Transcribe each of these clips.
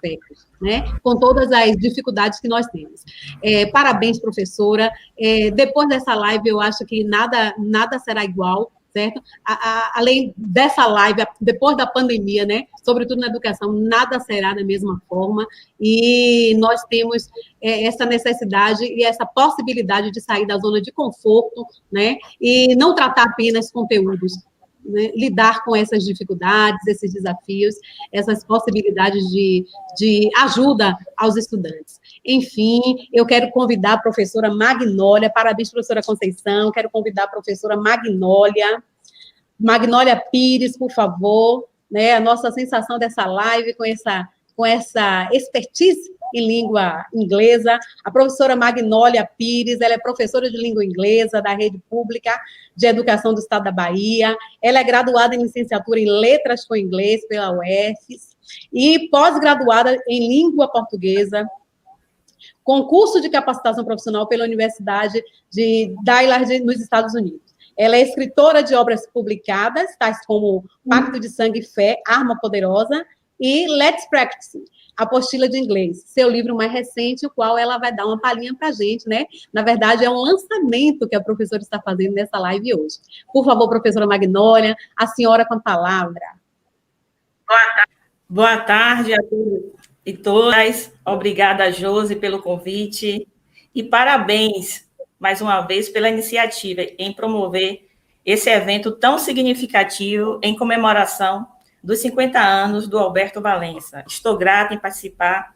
aspectos, né? Com todas as dificuldades que nós temos. Parabéns, professora. Depois dessa live, eu acho que nada será igual, certo? Além dessa live, depois da pandemia, né? Sobretudo na educação, nada será da mesma forma, e nós temos essa necessidade e essa possibilidade de sair da zona de conforto, né? E não tratar apenas conteúdos, né? Lidar com essas dificuldades, esses desafios, essas possibilidades de ajuda aos estudantes. Enfim, eu quero convidar a professora Magnólia, parabéns, professora Conceição, quero convidar a professora Magnólia Pires, por favor, né, a nossa sensação dessa live com essa expertise em língua inglesa. A professora Magnólia Pires, ela é professora de língua inglesa da Rede Pública de Educação do Estado da Bahia, ela é graduada em licenciatura em Letras com Inglês pela UFES e pós-graduada em Língua Portuguesa, concurso de capacitação profissional pela Universidade de Dillard, nos Estados Unidos. Ela é escritora de obras publicadas, tais como Pacto de Sangue e Fé, Arma Poderosa, e Let's Practice, Apostila de Inglês, seu livro mais recente, o qual ela vai dar uma palhinha para a gente, né? Na verdade, é um lançamento que a professora está fazendo nessa live hoje. Por favor, professora Magnólia, a senhora com a palavra. Boa tarde a todos e todas. Obrigada, Josi, pelo convite. E parabéns, mais uma vez, pela iniciativa em promover esse evento tão significativo em comemoração dos 50 anos do Alberto Valença. Estou grata em participar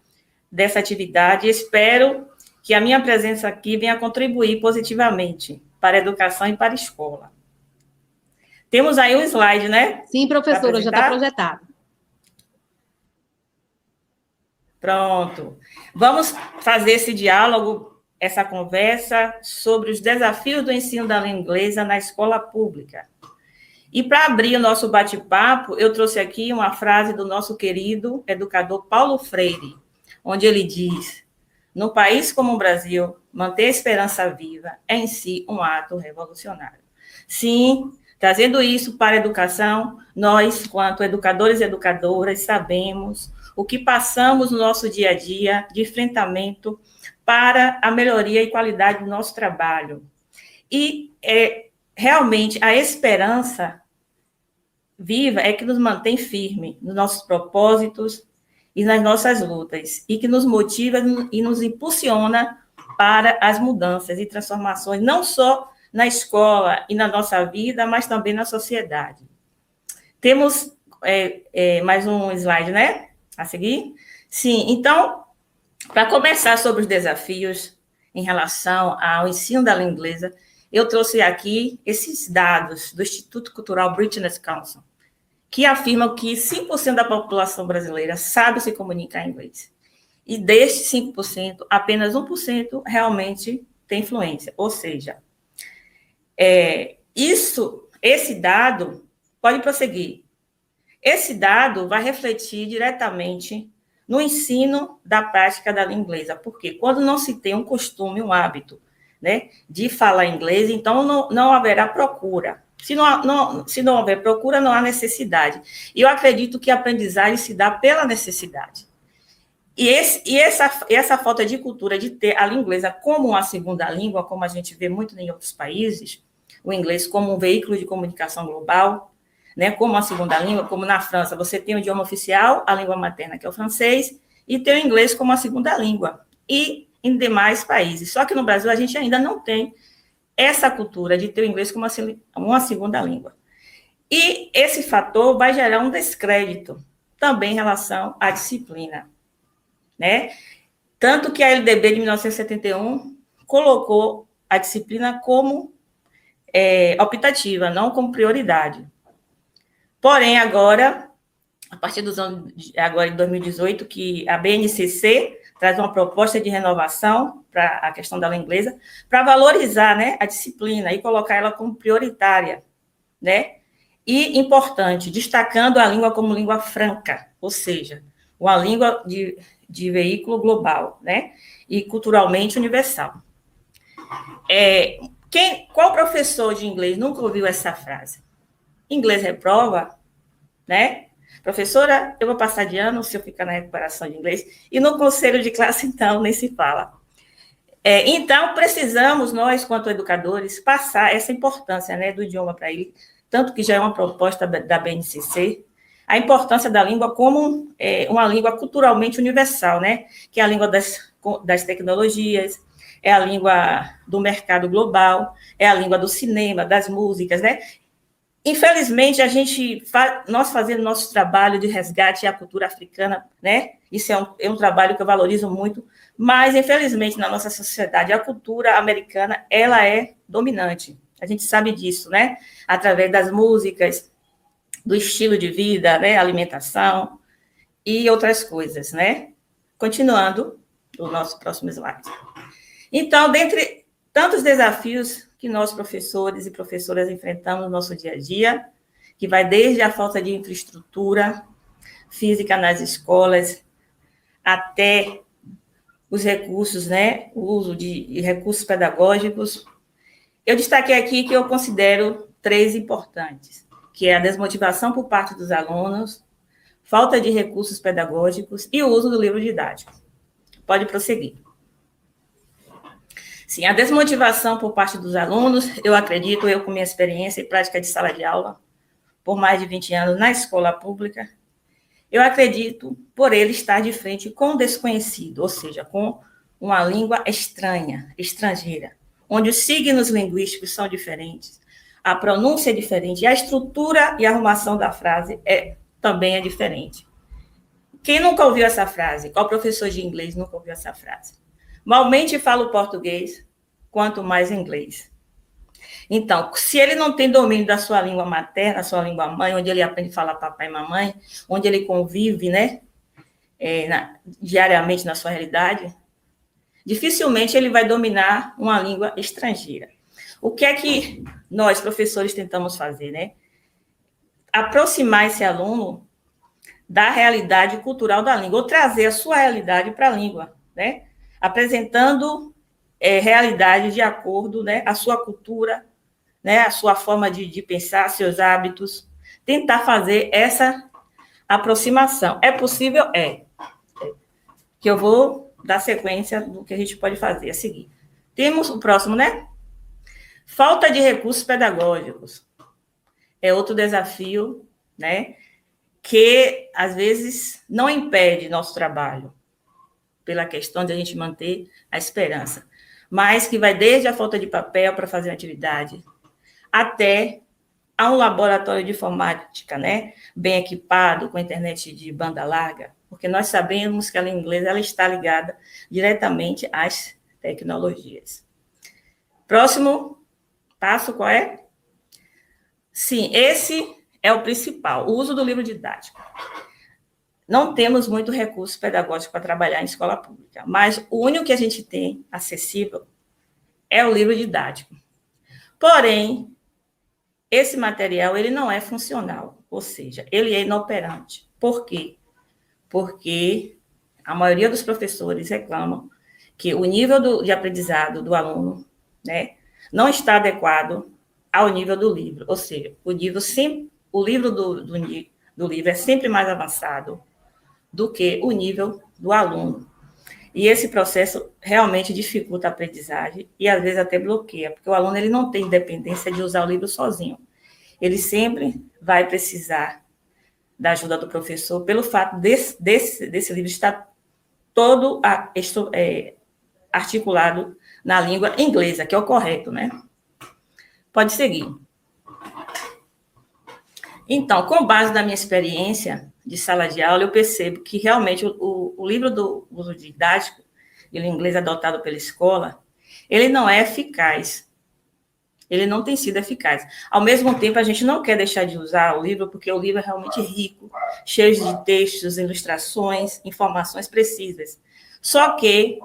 dessa atividade e espero que a minha presença aqui venha contribuir positivamente para a educação e para a escola. Temos aí um slide, né? Sim, professora, já está projetado. Pronto. Vamos fazer esse diálogo, essa conversa sobre os desafios do ensino da língua inglesa na escola pública. E para abrir o nosso bate-papo, eu trouxe aqui uma frase do nosso querido educador Paulo Freire, onde ele diz: no país como o Brasil, manter a esperança viva é em si um ato revolucionário. Sim, trazendo isso para a educação, nós, quanto educadores e educadoras, sabemos o que passamos no nosso dia a dia de enfrentamento para a melhoria e qualidade do nosso trabalho. E realmente a esperança viva é que nos mantém firme nos nossos propósitos e nas nossas lutas, e que nos motiva e nos impulsiona para as mudanças e transformações, não só na escola e na nossa vida, mas também na sociedade. Temos mais um slide, né? A seguir? Sim, então, para começar sobre os desafios em relação ao ensino da língua inglesa, eu trouxe aqui esses dados do Instituto Cultural British Council, que afirmam que 5% da população brasileira sabe se comunicar em inglês. E destes 5%, apenas 1% realmente tem fluência. Ou seja, esse dado, pode prosseguir, esse dado vai refletir diretamente no ensino da prática da língua inglesa, porque quando não se tem um costume, um hábito, né, de falar inglês, então não haverá procura. Se não houver procura, não há necessidade. E eu acredito que a aprendizagem se dá pela necessidade. E essa falta de cultura de ter a língua inglesa como uma segunda língua, como a gente vê muito em outros países, o inglês como um veículo de comunicação global, né, como uma segunda língua, como na França, você tem o idioma oficial, a língua materna, que é o francês, e tem o inglês como a segunda língua. E em demais países. Só que no Brasil a gente ainda não tem essa cultura de ter o inglês como uma segunda língua. E esse fator vai gerar um descrédito também em relação à disciplina, né? Tanto que a LDB de 1971 colocou a disciplina como optativa, não como prioridade. Porém, agora, a partir dos anos, agora em 2018, que a BNCC traz uma proposta de renovação para a questão da língua inglesa, para valorizar, né, a disciplina e colocar ela como prioritária, né? E importante, destacando a língua como língua franca, ou seja, uma língua de veículo global, né? E culturalmente universal. Qual professor de inglês nunca ouviu essa frase? Inglês reprova, né? Professora, eu vou passar de ano se eu ficar na recuperação de inglês, e no conselho de classe, então, nem se fala. Então, precisamos, nós, quanto educadores, passar essa importância, né, do idioma para ele, tanto que já é uma proposta da BNCC, a importância da língua como uma língua culturalmente universal, né, que é a língua das tecnologias, é a língua do mercado global, é a língua do cinema, das músicas, né? Infelizmente, nós fazendo nosso trabalho de resgate à cultura africana, né? Isso é um trabalho que eu valorizo muito, mas, infelizmente, na nossa sociedade, a cultura americana, ela é dominante. A gente sabe disso, né? Através das músicas, do estilo de vida, né? Alimentação e outras coisas, né? Continuando o nosso próximo slide. Então, dentre tantos desafios que nós, professores e professoras, enfrentamos no nosso dia a dia, que vai desde a falta de infraestrutura física nas escolas, até os recursos, né, o uso de recursos pedagógicos. Eu destaquei aqui que eu considero 3 importantes, que é a desmotivação por parte dos alunos, falta de recursos pedagógicos e o uso do livro didático. Pode prosseguir. Sim, a desmotivação por parte dos alunos, eu acredito, eu com minha experiência e prática de sala de aula, por mais de 20 anos na escola pública, eu acredito por ele estar de frente com o desconhecido, ou seja, com uma língua estranha, estrangeira, onde os signos linguísticos são diferentes, a pronúncia é diferente, e a estrutura e a arrumação da frase também é diferente. Quem nunca ouviu essa frase? Qual professor de inglês nunca ouviu essa frase? Malmente falo português, quanto mais inglês. Então, se ele não tem domínio da sua língua materna, sua língua mãe, onde ele aprende a falar papai e mamãe, onde ele convive, né, diariamente na sua realidade, dificilmente ele vai dominar uma língua estrangeira. O que é que nós, professores, tentamos fazer, né? Aproximar esse aluno da realidade cultural da língua, ou trazer a sua realidade para a língua, né? Apresentando realidade de acordo, né, a sua cultura, né, a sua forma de pensar, seus hábitos, tentar fazer essa aproximação. É possível? É. Que eu vou dar sequência do que a gente pode fazer a seguir. Temos o próximo, né? Falta de recursos pedagógicos. É outro desafio, né, que às vezes não impede nosso trabalho, pela questão de a gente manter a esperança, mas que vai desde a falta de papel para fazer atividade, até a um laboratório de informática, né, bem equipado, com internet de banda larga, porque nós sabemos que a língua inglesa ela está ligada diretamente às tecnologias. Próximo passo, qual é? Sim, esse é o principal, o uso do livro didático. Não temos muito recurso pedagógico para trabalhar em escola pública, mas o único que a gente tem acessível é o livro didático. Porém, esse material ele não é funcional, ou seja, ele é inoperante. Por quê? Porque a maioria dos professores reclamam que o nível de aprendizado do aluno, né, não está adequado ao nível do livro, ou seja, o livro do livro é sempre mais avançado do que o nível do aluno. E esse processo realmente dificulta a aprendizagem e, às vezes, até bloqueia, porque o aluno ele não tem independência de usar o livro sozinho. Ele sempre vai precisar da ajuda do professor, pelo fato desse livro estar todo articulado na língua inglesa, que é o correto, né? Pode seguir. Então, com base na minha experiência de sala de aula, eu percebo que realmente o livro do uso didático, de língua inglesa adotado pela escola, ele não é eficaz. Ele não tem sido eficaz. Ao mesmo tempo, a gente não quer deixar de usar o livro, porque o livro é realmente rico, cheio de textos, ilustrações, informações precisas. Só que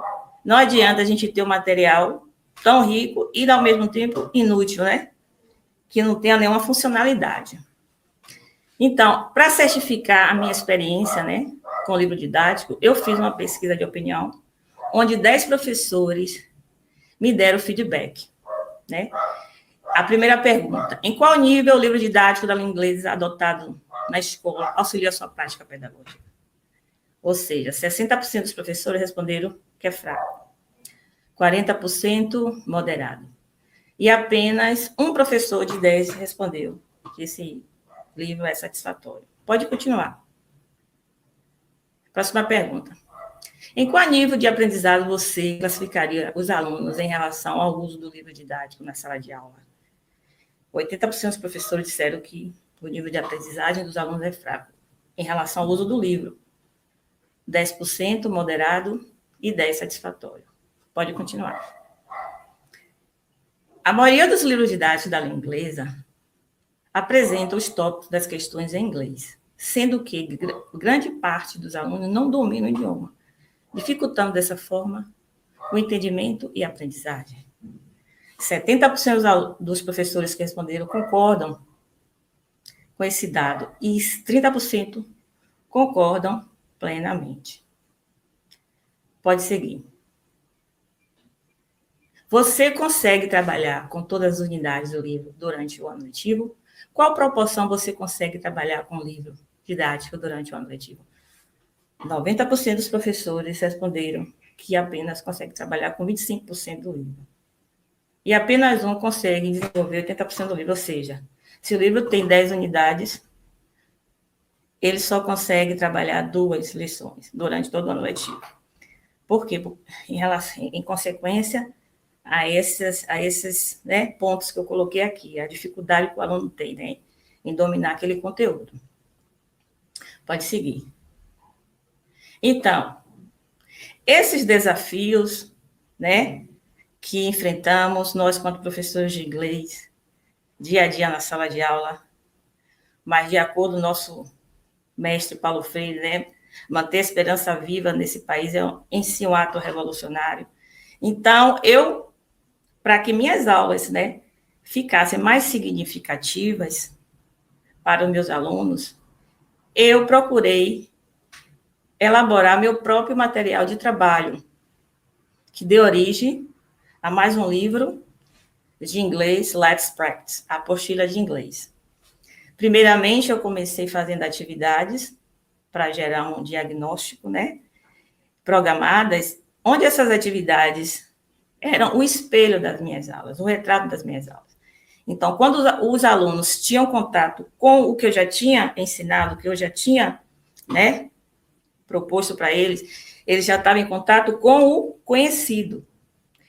não adianta a gente ter um material tão rico e, ao mesmo tempo, inútil, né? Que não tenha nenhuma funcionalidade. Então, para certificar a minha experiência, né, com o livro didático, eu fiz uma pesquisa de opinião, onde 10 professores me deram feedback, né? A primeira pergunta: em qual nível o livro didático da língua inglesa adotado na escola auxilia a sua prática pedagógica. Ou seja, 60% dos professores responderam que é fraco, 40% moderado. E apenas um professor de 10 respondeu que esse livro é satisfatório. Pode continuar. Próxima pergunta. Em qual nível de aprendizado você classificaria os alunos em relação ao uso do livro didático na sala de aula? 80% dos professores disseram que o nível de aprendizagem dos alunos é fraco em relação ao uso do livro. 10% moderado e 10% satisfatório. Pode continuar. A maioria dos livros didáticos da língua inglesa apresenta os tópicos das questões em inglês, sendo que grande parte dos alunos não domina o idioma, dificultando dessa forma o entendimento e a aprendizagem. 70% dos professores que responderam concordam com esse dado e 30% concordam plenamente. Pode seguir. Você consegue trabalhar com todas as unidades do livro durante o ano letivo? Qual proporção você consegue trabalhar com o livro didático durante o ano letivo? 90% dos professores responderam que apenas consegue trabalhar com 25% do livro. E apenas um consegue desenvolver 80% do livro, ou seja, se o livro tem 10 unidades, ele só consegue trabalhar 2 lições durante todo o ano letivo. Por quê? Em consequência a esses né, pontos que eu coloquei aqui, a dificuldade que o aluno tem, né, em dominar aquele conteúdo. Pode seguir. Então, esses desafios, né, que enfrentamos, nós, quanto professores de inglês, dia a dia na sala de aula, mas de acordo com o nosso mestre Paulo Freire, né, manter a esperança viva nesse país é em si um ato revolucionário. Então, para que minhas aulas, né, ficassem mais significativas para os meus alunos, eu procurei elaborar meu próprio material de trabalho, que deu origem a mais um livro de inglês, Let's Practice, a apostila de inglês. Primeiramente, eu comecei fazendo atividades para gerar um diagnóstico, né, programadas, onde essas atividades eram o espelho das minhas aulas, o retrato das minhas aulas. Então, quando os alunos tinham contato com o que eu já tinha ensinado, o que eu já tinha, né, proposto para eles, eles já estavam em contato com o conhecido.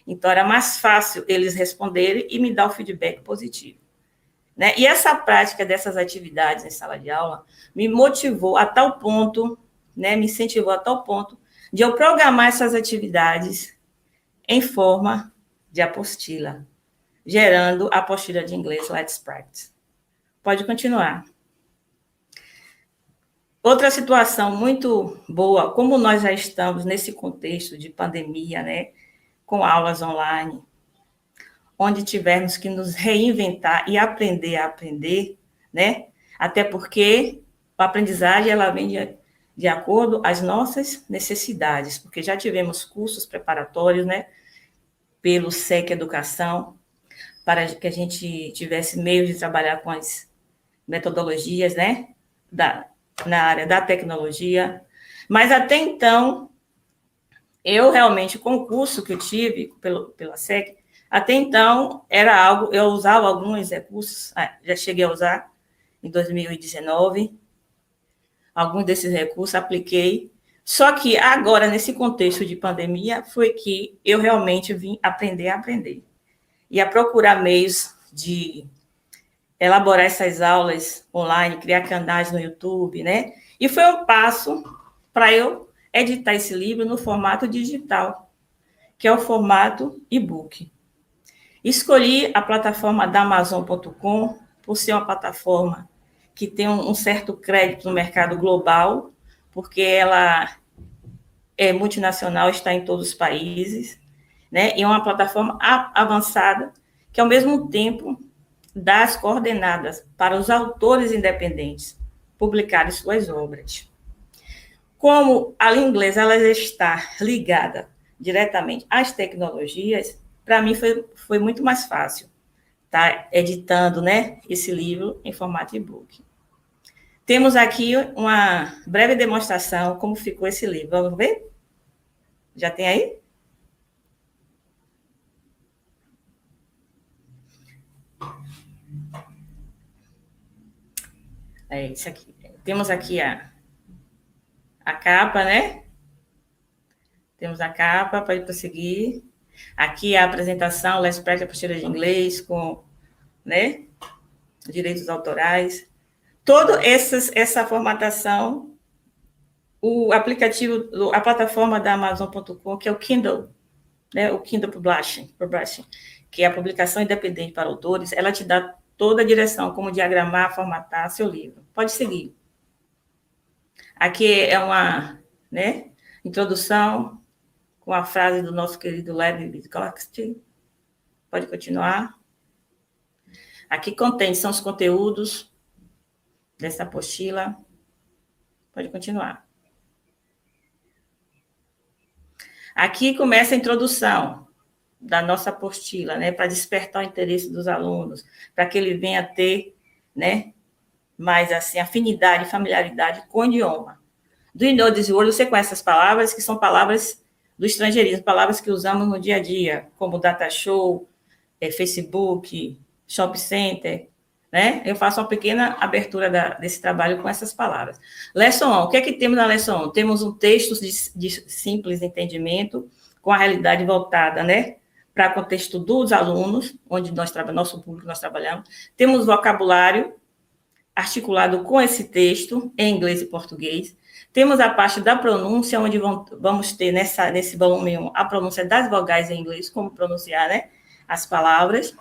Então, era mais fácil eles responderem e me dar o feedback positivo. Né? E essa prática dessas atividades em sala de aula me motivou a tal ponto, né, me incentivou a tal ponto de eu programar essas atividades em forma de apostila, gerando a apostila de inglês Let's Practice. Pode continuar. Outra situação muito boa, como nós já estamos nesse contexto de pandemia, né, com aulas online, onde tivermos que nos reinventar e aprender a aprender, né, até porque a aprendizagem ela vem de acordo às nossas necessidades, porque já tivemos cursos preparatórios, né, pelo SEC Educação, para que a gente tivesse meios de trabalhar com as metodologias, né, na área da tecnologia. Mas até então, eu realmente, com o curso que eu tive pela SEC, até então era algo, eu usava alguns recursos, já cheguei a usar em 2019, alguns desses recursos apliquei, só que agora, nesse contexto de pandemia, foi que eu realmente vim aprender a aprender. E a procurar meios de elaborar essas aulas online, criar canais no YouTube, né? E foi um passo para eu editar esse livro no formato digital, que é o formato e-book. Escolhi a plataforma da Amazon.com por ser uma plataforma que tem um certo crédito no mercado global, porque ela é multinacional, está em todos os países, né? E é uma plataforma avançada, que, ao mesmo tempo, dá as coordenadas para os autores independentes publicarem suas obras. Como a língua inglesa ela está ligada diretamente às tecnologias, para mim foi muito mais fácil estar editando, né, esse livro em formato e-book. Temos aqui uma breve demonstração como ficou esse livro. Vamos ver? Já tem aí? É isso aqui. Temos aqui a capa, né? Temos a capa, pode prosseguir. Aqui a apresentação, Let's Practice Apostila de Inglês, com, né, direitos autorais. Toda essa formatação, o aplicativo, a plataforma da Amazon.com, que é o Kindle, né, o Kindle Publishing, que é a publicação independente para autores, ela te dá toda a direção, como diagramar, formatar seu livro. Pode seguir. Aqui é uma, né, introdução com a frase do nosso querido Levi Vygotsky. Pode continuar. Aqui contém, são os conteúdos dessa apostila. Pode continuar. Aqui começa a introdução da nossa apostila, né, para despertar o interesse dos alunos, para que ele venha ter, né, mais assim, afinidade, familiaridade com o idioma. Do you know this word? Você conhece essas palavras, que são palavras do estrangeirismo, palavras que usamos no dia a dia, como data show, Facebook, shopping center, né? Eu faço uma pequena abertura desse trabalho com essas palavras. Lesson 1, o que é que temos na Lesson 1? Temos um texto de simples entendimento, com a realidade voltada, né, para o contexto dos alunos, onde nosso público nós trabalhamos. Temos vocabulário articulado com esse texto, em inglês e português. Temos a parte da pronúncia, onde vamos ter nesse volume 1 a pronúncia das vogais em inglês, como pronunciar, né, as palavras.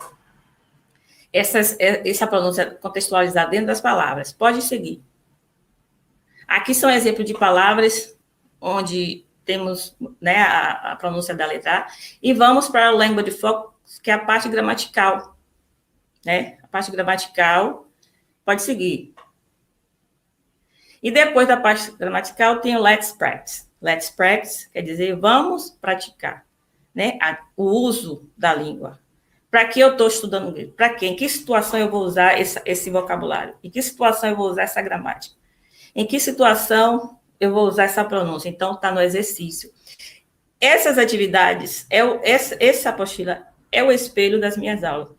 Essa pronúncia contextualizada dentro das palavras. Pode seguir. Aqui são exemplos de palavras onde temos, né, a pronúncia da letra A. E vamos para o Language Focus, que é a parte gramatical. Né? A parte gramatical, pode seguir. E depois da parte gramatical tem o Let's Practice. Let's Practice quer dizer vamos praticar, né, o uso da língua. Para que eu estou estudando inglês? Para quê? Em que situação eu vou usar esse vocabulário? Em que situação eu vou usar essa gramática? Em que situação eu vou usar essa pronúncia? Então, está no exercício. Essas atividades, essa apostila é o espelho das minhas aulas.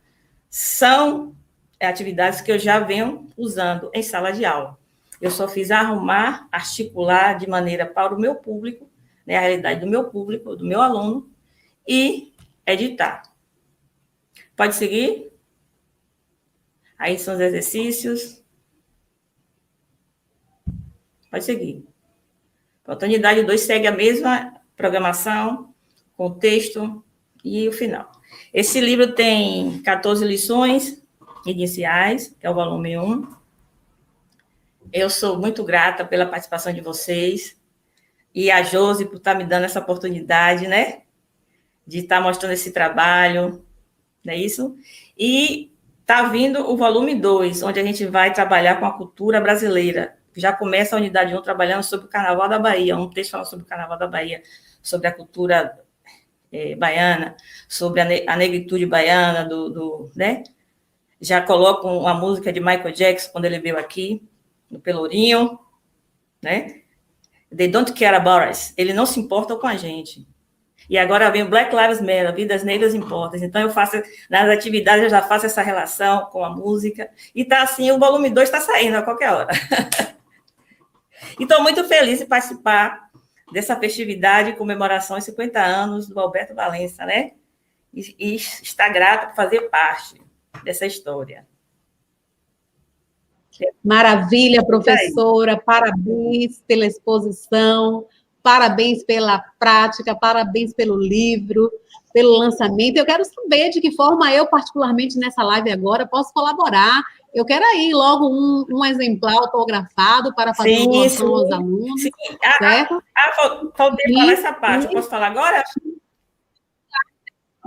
São atividades que eu já venho usando em sala de aula. Eu só fiz arrumar, articular de maneira para o meu público, né, a realidade do meu público, do meu aluno, e editar. Pode seguir? Aí são os exercícios. Pode seguir. A unidade 2 segue a mesma programação, contexto e o final. Esse livro tem 14 lições iniciais, que é o volume 1. Eu sou muito grata pela participação de vocês e a Josi por estar me dando essa oportunidade, né, de estar mostrando esse trabalho, não é isso? E está vindo o volume 2, onde a gente vai trabalhar com a cultura brasileira. Já começa a unidade 1 trabalhando sobre o Carnaval da Bahia, um texto falando sobre o Carnaval da Bahia, sobre a cultura baiana, sobre a negritude baiana, né? Já coloco uma música de Michael Jackson, quando ele veio aqui, no Pelourinho, né? They don't care about us. Ele não se importa com a gente. E agora vem o Black Lives Matter, Vidas Negras Importam. Então, eu faço, nas atividades, eu já faço essa relação com a música. E tá assim, o volume 2 está saindo a qualquer hora. E estou muito feliz de participar dessa festividade de comemoração de 50 anos do Alberto Valença, né? E estar grata por fazer parte dessa história. Maravilha, professora. Parabéns pela exposição. Parabéns pela prática, parabéns pelo livro, pelo lançamento. Eu quero saber de que forma eu, particularmente nessa live agora, posso colaborar. Eu quero aí logo um exemplar autografado para fazer uma doação aos alunos. Sim. Certo? Faltei falar essa parte. Eu posso falar agora?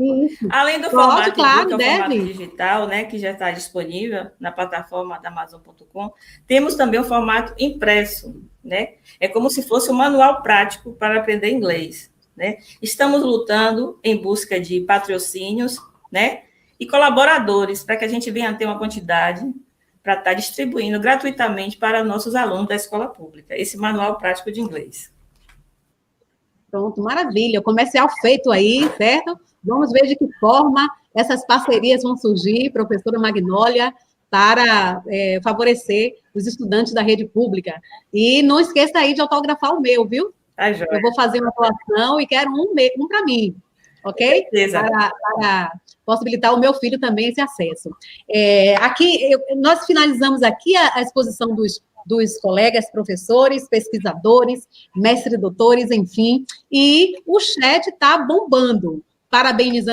Isso. Além do formato claro, o formato digital, né, que já está disponível na plataforma da Amazon.com, temos também o formato impresso, né? É como se fosse um manual prático para aprender inglês, né? Estamos lutando em busca de patrocínios, né, e colaboradores para que a gente venha ter uma quantidade para estar distribuindo gratuitamente para nossos alunos da escola pública, esse manual prático de inglês. Pronto, maravilha. O comercial feito aí, certo? Vamos ver de que forma essas parcerias vão surgir, professora Magnólia, para favorecer os estudantes da rede pública. E não esqueça aí de autografar o meu, viu? Tá, joia. Eu vou fazer uma doação e quero um para mim, ok? Para possibilitar ao meu filho também esse acesso. Nós finalizamos aqui a exposição dos colegas professores, pesquisadores, mestres e doutores, enfim, e o chat está bombando. Parabenizando